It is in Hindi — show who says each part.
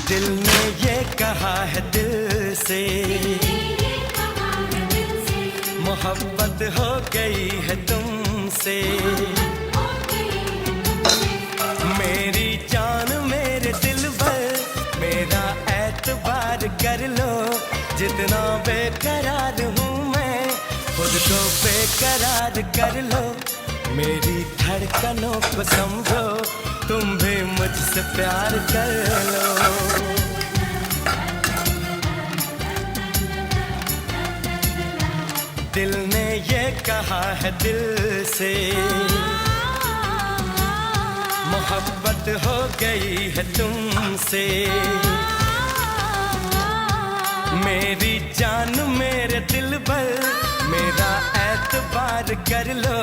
Speaker 1: दिल ने ये कहा है दिल से, मोहब्बत हो गई है तुमसे। मेरी जान मेरे दिल भर, मेरा एतबार कर लो। जितना बेकरार हूँ मैं, खुद को बेकरार कर लो। मेरी धड़कनों को समझो, तुम भी मुझसे प्यार कर लो। दिल ने ये कहा है दिल से, मोहब्बत हो गई है तुमसे। मेरी जान मेरे दिल भर, मेरा एतबार कर लो।